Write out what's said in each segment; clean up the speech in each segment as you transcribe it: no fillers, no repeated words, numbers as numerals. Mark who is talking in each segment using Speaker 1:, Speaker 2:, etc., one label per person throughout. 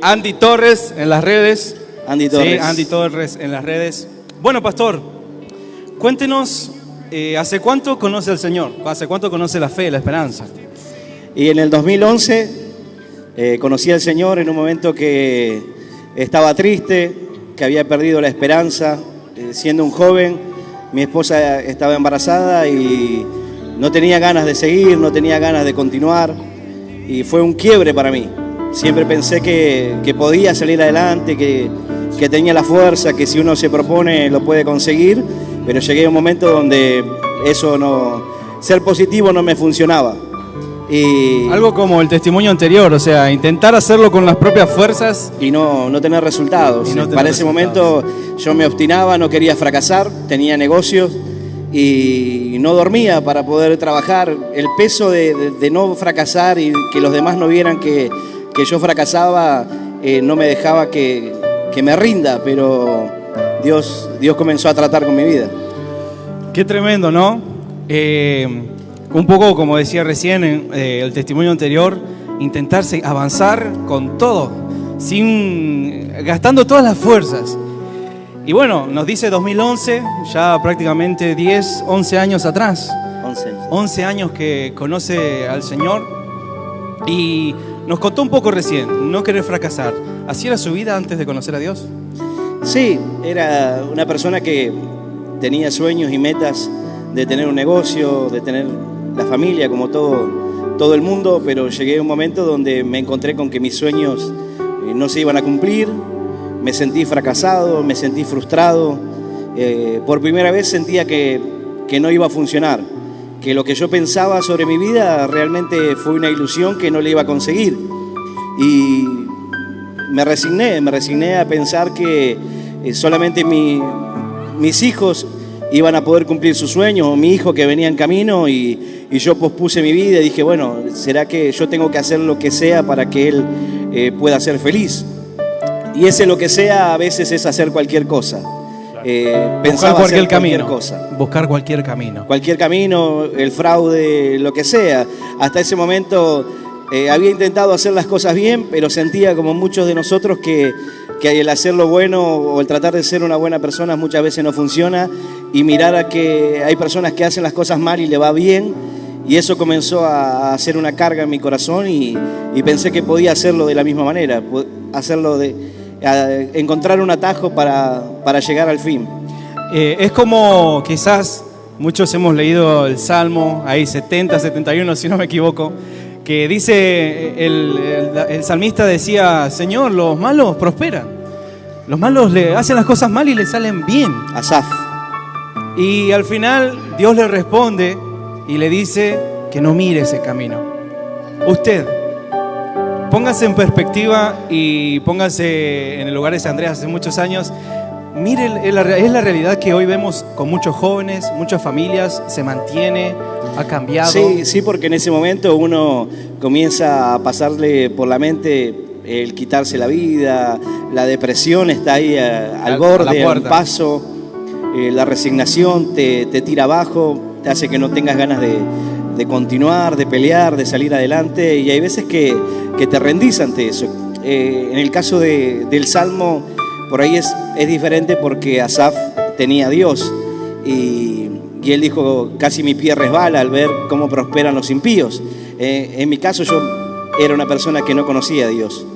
Speaker 1: Andy Torres en las redes.
Speaker 2: Andy Torres.
Speaker 1: Sí, Andy Torres en las redes. Bueno, pastor, cuéntenos, ¿hace cuánto conoce al Señor? ¿Hace cuánto conoce la fe, la esperanza?
Speaker 2: Y en el 2011 conocí al Señor en un momento que estaba triste, que había perdido la esperanza. Siendo un joven, mi esposa estaba embarazada y no tenía ganas de seguir, no tenía ganas de continuar. Y fue un quiebre para mí. Siempre pensé que podía salir adelante, que tenía la fuerza, que si uno se propone lo puede conseguir, pero llegué a un momento donde eso no, ser positivo no me funcionaba. Y
Speaker 1: algo como el testimonio anterior, o sea, intentar hacerlo con las propias fuerzas
Speaker 2: y no tener resultados. Para ese momento yo me obstinaba, no quería fracasar, tenía negocios y no dormía para poder trabajar. El peso de no fracasar y que los demás no vieran que yo fracasaba no me dejaba que me rinda, pero Dios comenzó a tratar con mi vida.
Speaker 1: Qué tremendo, ¿no? Un poco como decía recién el testimonio anterior, intentarse avanzar con todo, gastando todas las fuerzas. Y bueno, nos dice 2011, ya prácticamente 10, 11 años atrás. 11 años que conoce al Señor y nos contó un poco recién, no querer fracasar. ¿Así era su vida antes de conocer a Dios?
Speaker 2: Sí, era una persona que tenía sueños y metas de tener un negocio, de tener la familia como todo el mundo, pero llegué a un momento donde me encontré con que mis sueños no se iban a cumplir, me sentí fracasado, me sentí frustrado, por primera vez sentía que no iba a funcionar, que lo que yo pensaba sobre mi vida realmente fue una ilusión que no le iba a conseguir. Y me resigné a pensar que solamente mis hijos iban a poder cumplir sus sueños, o mi hijo que venía en camino, y yo pospuse mi vida y dije, bueno, ¿será que yo tengo que hacer lo que sea para que él pueda ser feliz? Y ese lo que sea a veces es hacer cualquier cosa.
Speaker 1: Pensaba cualquier camino. Buscar cualquier camino.
Speaker 2: Cualquier camino, el fraude, lo que sea. Hasta ese momento había intentado hacer las cosas bien, pero sentía como muchos de nosotros que el hacer lo bueno o el tratar de ser una buena persona muchas veces no funciona, y mirar a que hay personas que hacen las cosas mal y le va bien, y eso comenzó a hacer una carga en mi corazón y pensé que podía hacerlo de la misma manera, encontrar un atajo para llegar al fin.
Speaker 1: Es como quizás muchos hemos leído el Salmo, ahí 70, 71 si no me equivoco, que dice, el salmista decía, Señor, los malos prosperan, los malos le hacen las cosas mal y le salen bien.
Speaker 2: Asaf.
Speaker 1: Y al final Dios le responde y le dice que no mire ese camino. Usted, póngase en perspectiva y póngase en el lugar de San Andrés hace muchos años. Mire, es la realidad que hoy vemos con muchos jóvenes, muchas familias, se mantiene, ha cambiado.
Speaker 2: Sí, porque en ese momento uno comienza a pasarle por la mente el quitarse la vida, la depresión está ahí al borde, a un paso, la resignación te tira abajo, te hace que no tengas ganas de continuar, de pelear, de salir adelante, y hay veces que te rendís ante eso. En el caso del Salmo, por ahí es diferente porque Asaf tenía a Dios y él dijo, casi mi pie resbala al ver cómo prosperan los impíos. En mi caso yo era una persona que no conocía a Dios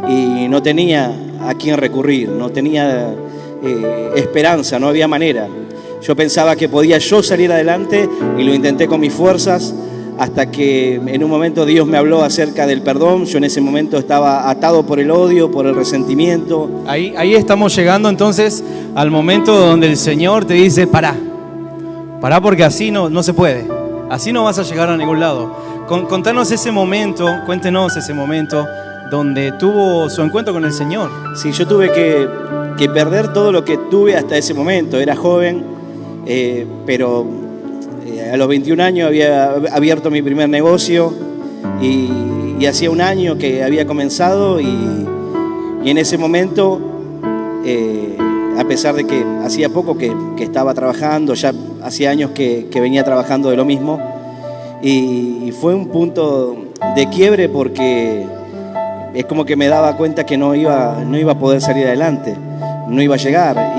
Speaker 2: y no tenía a quién recurrir, no tenía esperanza, no había manera. Yo pensaba que podía yo salir adelante y lo intenté con mis fuerzas, hasta que en un momento Dios me habló acerca del perdón. Yo en ese momento estaba atado por el odio, por el resentimiento.
Speaker 1: Ahí estamos llegando entonces al momento donde el Señor te dice, pará porque así no se puede, así no vas a llegar a ningún lado. Contanos ese momento, cuéntenos ese momento donde tuvo su encuentro con el Señor.
Speaker 2: Sí, yo tuve que perder todo lo que tuve hasta ese momento. Era joven, pero a los 21 años había abierto mi primer negocio y hacía un año que había comenzado y en ese momento, a pesar de que hacía poco que estaba trabajando, ya hacía años que venía trabajando de lo mismo, y fue un punto de quiebre porque es como que me daba cuenta que no iba a poder salir adelante, no iba a llegar,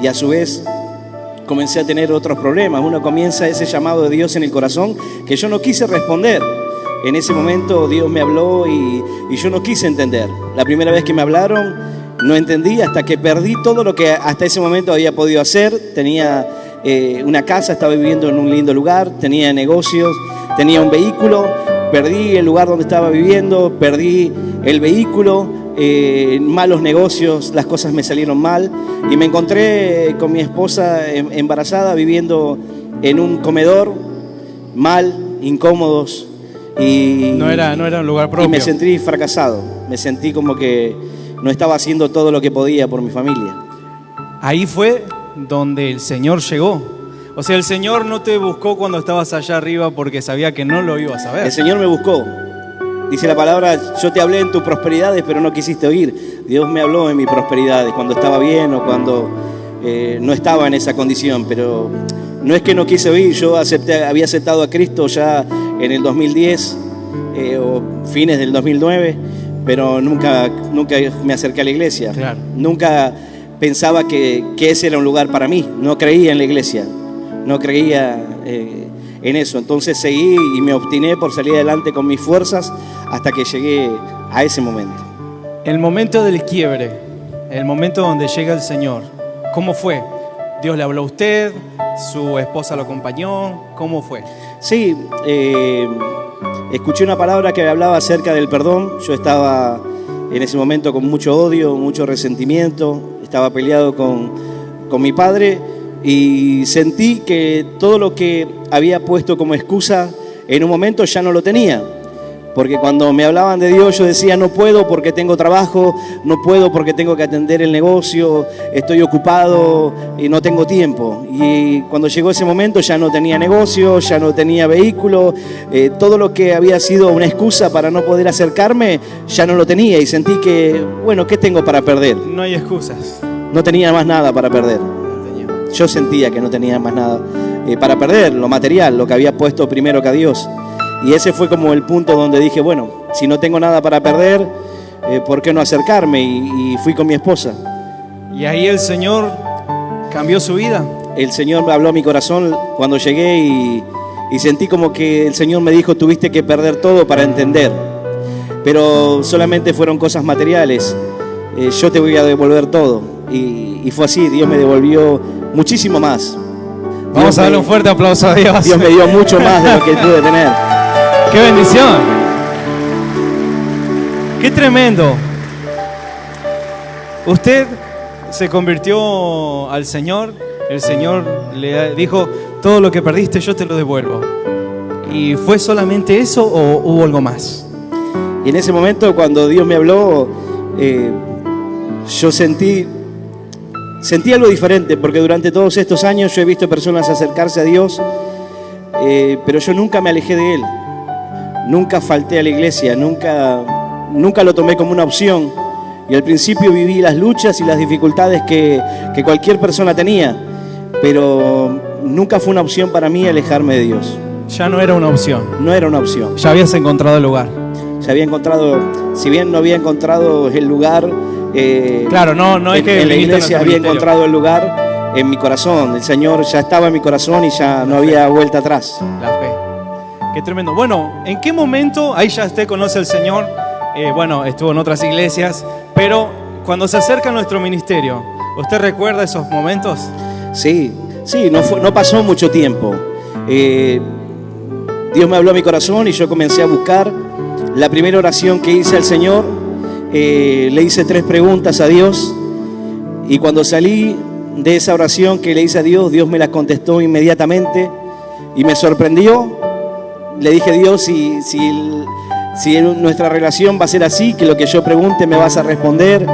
Speaker 2: y a su vez comencé a tener otros problemas. Uno comienza ese llamado de Dios en el corazón que yo no quise responder. En ese momento Dios me habló y yo no quise entender. La primera vez que me hablaron no entendí hasta que perdí todo lo que hasta ese momento había podido hacer. Tenía una casa, estaba viviendo en un lindo lugar, tenía negocios, tenía un vehículo. Perdí el lugar donde estaba viviendo, perdí el vehículo, malos negocios, las cosas me salieron mal y me encontré con mi esposa embarazada viviendo en un comedor mal, incómodos. Y
Speaker 1: no era un lugar propio.
Speaker 2: Y me sentí fracasado, me sentí como que no estaba haciendo todo lo que podía por mi familia.
Speaker 1: Ahí fue donde el Señor llegó. O sea, el Señor no te buscó cuando estabas allá arriba porque sabía que no lo ibas a ver.
Speaker 2: El Señor me buscó. Dice la palabra, yo te hablé en tus prosperidades, pero no quisiste oír. Dios me habló en mis prosperidades, cuando estaba bien o cuando no estaba en esa condición. Pero no es que no quise oír, yo había aceptado a Cristo ya en el 2010 o fines del 2009, pero nunca me acerqué a la iglesia.
Speaker 1: Claro.
Speaker 2: Nunca pensaba que ese era un lugar para mí. No creía en la iglesia. No creía en eso. Entonces seguí y me obstiné por salir adelante con mis fuerzas hasta que llegué a ese momento.
Speaker 1: El momento del quiebre, el momento donde llega el Señor, ¿cómo fue? ¿Dios le habló a usted? ¿Su esposa lo acompañó? ¿Cómo fue?
Speaker 2: Sí, escuché una palabra que hablaba acerca del perdón. Yo estaba en ese momento con mucho odio, mucho resentimiento. Estaba peleado con mi padre. Y sentí que todo lo que había puesto como excusa en un momento ya no lo tenía. Porque cuando me hablaban de Dios yo decía no puedo porque tengo trabajo, no puedo porque tengo que atender el negocio, estoy ocupado y no tengo tiempo. Y cuando llegó ese momento ya no tenía negocio, ya no tenía vehículo, todo lo que había sido una excusa para no poder acercarme ya no lo tenía. Y sentí que, bueno, ¿qué tengo para perder?
Speaker 1: No hay excusas.
Speaker 2: No tenía más nada para perder. Yo sentía que no tenía más nada para perder, lo material, lo que había puesto primero que a Dios. Y ese fue como el punto donde dije, bueno, si no tengo nada para perder, ¿por qué no acercarme? Y fui con mi esposa.
Speaker 1: Y ahí el Señor cambió su vida.
Speaker 2: El Señor me habló a mi corazón cuando llegué y sentí como que el Señor me dijo, tuviste que perder todo para entender. Pero solamente fueron cosas materiales. Yo te voy a devolver todo. Y fue así, Dios me devolvió muchísimo más.
Speaker 1: Vamos a darle un fuerte aplauso a Dios.
Speaker 2: Dios me dio mucho más de lo que pude tener.
Speaker 1: ¡Qué bendición! ¡Qué tremendo! Usted se convirtió al Señor, el Señor le dijo, todo lo que perdiste yo te lo devuelvo. ¿Y fue solamente eso o hubo algo más?
Speaker 2: Y en ese momento cuando Dios me habló, yo sentí algo diferente, porque durante todos estos años yo he visto personas acercarse a Dios, pero yo nunca me alejé de Él. Nunca falté a la iglesia, nunca lo tomé como una opción. Y al principio viví las luchas y las dificultades que cualquier persona tenía, pero nunca fue una opción para mí alejarme de Dios.
Speaker 1: Ya no era una opción.
Speaker 2: No era una opción.
Speaker 1: Ya habías encontrado el lugar.
Speaker 2: Ya había encontrado, si bien no había encontrado el lugar,
Speaker 1: claro, no es que
Speaker 2: en la iglesia había encontrado el lugar en mi corazón. El Señor ya estaba en mi corazón y ya no había vuelta atrás.
Speaker 1: La fe. Qué tremendo. Bueno, ¿en qué momento? Ahí ya usted conoce al Señor. Bueno, estuvo en otras iglesias, pero cuando se acerca a nuestro ministerio, ¿usted recuerda esos momentos?
Speaker 2: Sí, no pasó mucho tiempo. Dios me habló a mi corazón y yo comencé a buscar. La primera oración que hice al Señor, le hice 3 preguntas a Dios, y cuando salí de esa oración que le hice a Dios, Dios me la contestó inmediatamente y me sorprendió. Le dije, Dios, si nuestra relación va a ser así, que lo que yo pregunte me vas a responder.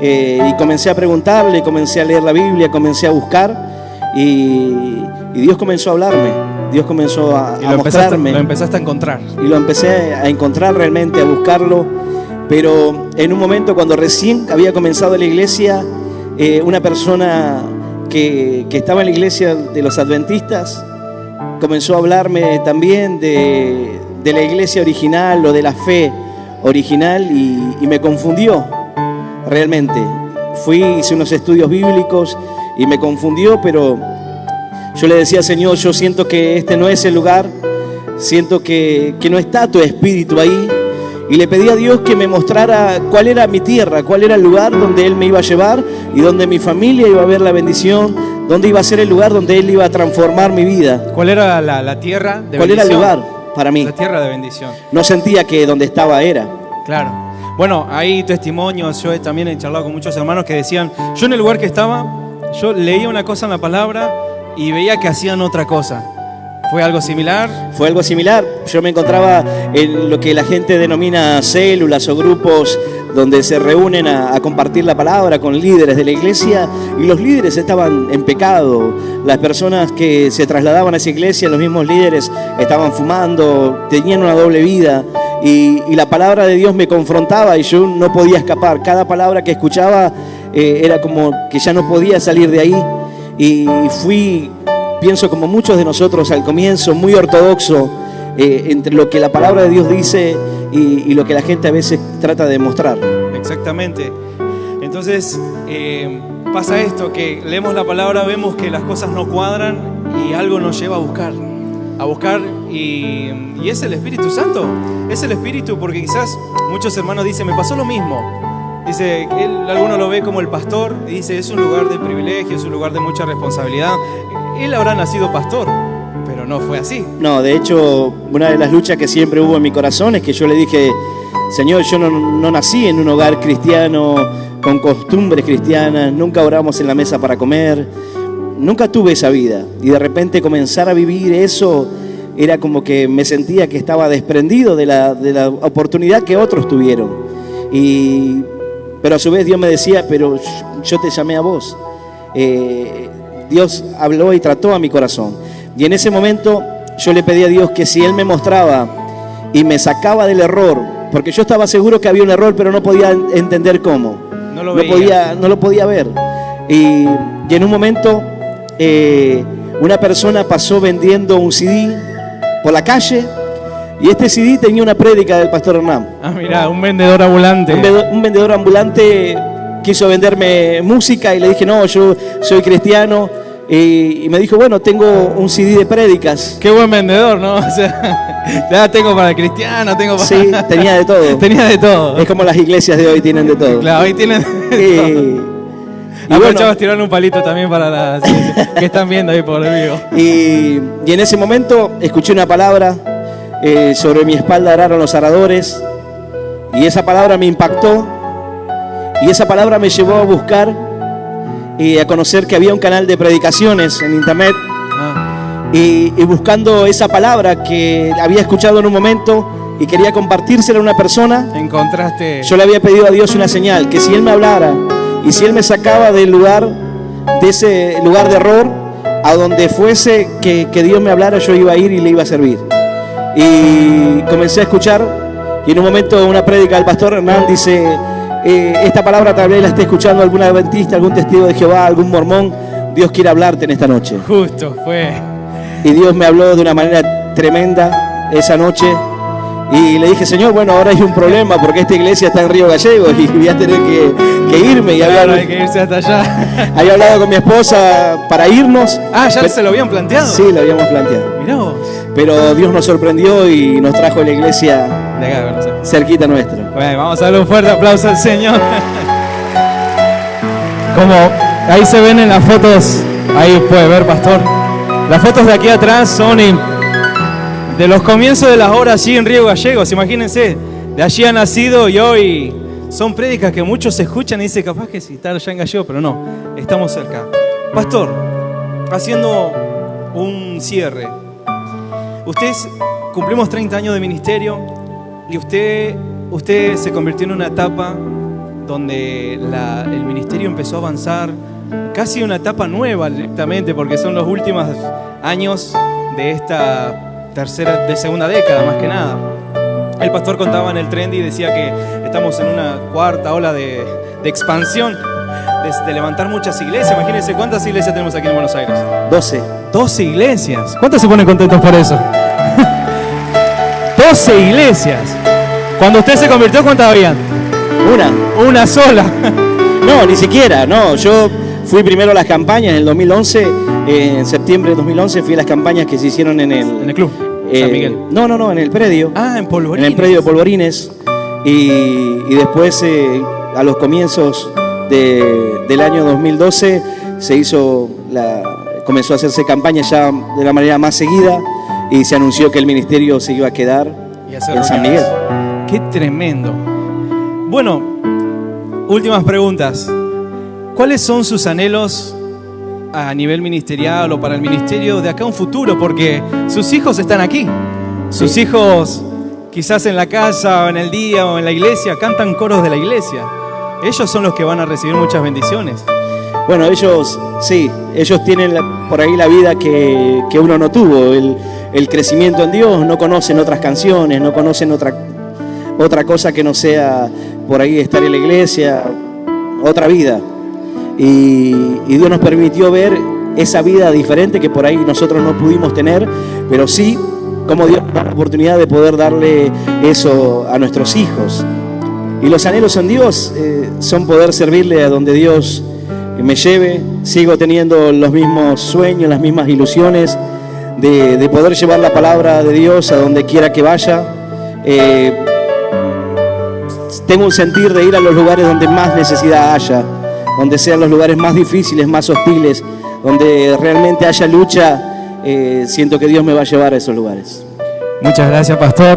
Speaker 2: Y comencé a preguntarle, comencé a leer la Biblia, comencé a buscar y Dios comenzó a hablarme. Dios comenzó a mostrarme.
Speaker 1: Lo empezaste a encontrar.
Speaker 2: Y lo empecé a encontrar realmente, a buscarlo. Pero en un momento cuando recién había comenzado la iglesia, una persona que estaba en la iglesia de los adventistas comenzó a hablarme también de la iglesia original o de la fe original y me confundió realmente. Hice unos estudios bíblicos y me confundió, pero yo le decía, Señor, yo siento que este no es el lugar, siento que no está tu espíritu ahí. Y le pedí a Dios que me mostrara cuál era mi tierra, cuál era el lugar donde Él me iba a llevar y donde mi familia iba a ver la bendición, donde iba a ser el lugar donde Él iba a transformar mi vida.
Speaker 1: ¿Cuál era la tierra de bendición?
Speaker 2: ¿Cuál era el lugar para mí?
Speaker 1: La tierra de bendición.
Speaker 2: No sentía que donde estaba era.
Speaker 1: Claro. Bueno, hay testimonios, yo también he charlado con muchos hermanos que decían, yo en el lugar que estaba, yo leía una cosa en la palabra y veía que hacían otra cosa. ¿Fue algo similar?
Speaker 2: Fue algo similar. Yo me encontraba en lo que la gente denomina células o grupos donde se reúnen a compartir la palabra con líderes de la iglesia, y los líderes estaban en pecado. Las personas que se trasladaban a esa iglesia, los mismos líderes, estaban fumando, tenían una doble vida, y la palabra de Dios me confrontaba y yo no podía escapar. Cada palabra que escuchaba era como que ya no podía salir de ahí, y fui, pienso como muchos de nosotros al comienzo, muy ortodoxo entre lo que la palabra de Dios dice y lo que la gente a veces trata de mostrar.
Speaker 1: Exactamente. Entonces pasa esto, que leemos la palabra, vemos que las cosas no cuadran y algo nos lleva a buscar y es el Espíritu Santo, es el Espíritu, porque quizás muchos hermanos dicen, me pasó lo mismo. Dice, alguno lo ve como el pastor y dice, es un lugar de privilegio, es un lugar de mucha responsabilidad. Él habrá nacido pastor, pero no fue así.
Speaker 2: No, de hecho, una de las luchas que siempre hubo en mi corazón es que yo le dije, Señor, yo no nací en un hogar cristiano, con costumbres cristianas, nunca oramos en la mesa para comer, nunca tuve esa vida. Y de repente comenzar a vivir eso, era como que me sentía que estaba desprendido de la oportunidad que otros tuvieron. Pero a su vez Dios me decía, pero yo te llamé a vos. Dios habló y trató a mi corazón. Y en ese momento yo le pedí a Dios que si Él me mostraba y me sacaba del error, porque yo estaba seguro que había un error, pero no podía entender cómo. No lo podía ver. Y en un momento una persona pasó vendiendo un CD por la calle, y este CD tenía una prédica del pastor Hernán.
Speaker 1: Ah, mirá, un vendedor ambulante.
Speaker 2: Un vendedor ambulante quiso venderme música y le dije, no, yo soy cristiano. Y me dijo, bueno, tengo un CD de prédicas.
Speaker 1: Qué buen vendedor, ¿no? O sea, ya tengo para cristiano, tengo para...
Speaker 2: Sí, tenía de todo.
Speaker 1: Tenía de todo.
Speaker 2: Es como las iglesias de hoy tienen de todo.
Speaker 1: Claro, hoy tienen de todo. Aprovechamos tirar un palito también para las que están viendo ahí por el vivo.
Speaker 2: Y en ese momento escuché una palabra, sobre mi espalda araron los aradores, y esa palabra me impactó, y esa palabra me llevó a buscar y a conocer que había un canal de predicaciones en internet, y buscando esa palabra que había escuchado en un momento y quería compartírsela a una persona,
Speaker 1: encontraste.
Speaker 2: Yo le había pedido a Dios una señal, que si Él me hablara y si Él me sacaba del lugar, de ese lugar de error, a donde fuese que Dios me hablara, yo iba a ir y le iba a servir. Y comencé a escuchar, y en un momento una prédica del pastor Hernán dice, esta palabra tal vez la esté escuchando algún adventista, algún testigo de Jehová, algún mormón. Dios quiere hablarte en esta noche.
Speaker 1: Justo fue.
Speaker 2: Y Dios me habló de una manera tremenda esa noche. Y le dije, Señor, bueno, ahora hay un problema porque esta iglesia está en Río Gallegos y voy a tener que irme. Y
Speaker 1: hay que irse hasta allá.
Speaker 2: Había hablado con mi esposa para irnos.
Speaker 1: Ah, ¿ya se lo habían planteado?
Speaker 2: Sí, lo habíamos planteado.
Speaker 1: Mirá vos.
Speaker 2: Pero Dios nos sorprendió y nos trajo a la iglesia
Speaker 1: de acá,
Speaker 2: cerquita nuestra.
Speaker 1: Bueno, vamos a darle un fuerte aplauso al Señor. Como ahí se ven en las fotos, ahí puede ver, pastor. Las fotos de aquí atrás son de los comienzos de las obras allí en Río Gallegos. Imagínense, de allí ha nacido y hoy son prédicas que muchos escuchan y dicen, capaz que sí, están allá en Gallegos, pero no, estamos cerca. Pastor, haciendo un cierre. Cumplimos 30 años de ministerio y usted se convirtió en una etapa donde el ministerio empezó a avanzar, casi una etapa nueva directamente, porque son los últimos años de esta segunda década, más que nada. El pastor contaba en el Trendy y decía que estamos en una cuarta ola de expansión, de levantar muchas iglesias. Imagínense cuántas iglesias tenemos aquí en Buenos Aires.
Speaker 2: 12
Speaker 1: iglesias. ¿Cuántos se ponen contentos por eso? 12 iglesias. Cuando usted se convirtió, ¿cuántas habían? Una sola.
Speaker 2: No, ni siquiera, no. Yo fui primero a las campañas en el 2011, en septiembre de 2011 fui a las campañas que se hicieron en el
Speaker 1: club San Miguel.
Speaker 2: No, en el predio.
Speaker 1: Ah, en Polvorines.
Speaker 2: En el predio de Polvorines. Y después, a los comienzos del año 2012, comenzó a hacerse campaña ya de la manera más seguida y se anunció que el ministerio se iba a quedar en San Miguel.
Speaker 1: Qué tremendo. Bueno, últimas preguntas. ¿Cuáles son sus anhelos a nivel ministerial o para el ministerio de acá a un futuro? Porque sus hijos están aquí. Sus hijos, quizás en la casa o en el día o en la iglesia, cantan coros de la iglesia. Ellos son los que van a recibir muchas bendiciones.
Speaker 2: Bueno, ellos tienen por ahí la vida que uno no tuvo, el crecimiento en Dios, no conocen otras canciones, no conocen otra cosa que no sea por ahí estar en la iglesia, otra vida. Y Dios nos permitió ver esa vida diferente que por ahí nosotros no pudimos tener, pero sí, como Dios nos da la oportunidad de poder darle eso a nuestros hijos. Y los anhelos en Dios son poder servirle a donde Dios me lleve. Sigo teniendo los mismos sueños, las mismas ilusiones de poder llevar la palabra de Dios a donde quiera que vaya. Tengo un sentir de ir a los lugares donde más necesidad haya, donde sean los lugares más difíciles, más hostiles, donde realmente haya lucha. Siento que Dios me va a llevar a esos lugares.
Speaker 1: Muchas gracias, pastor.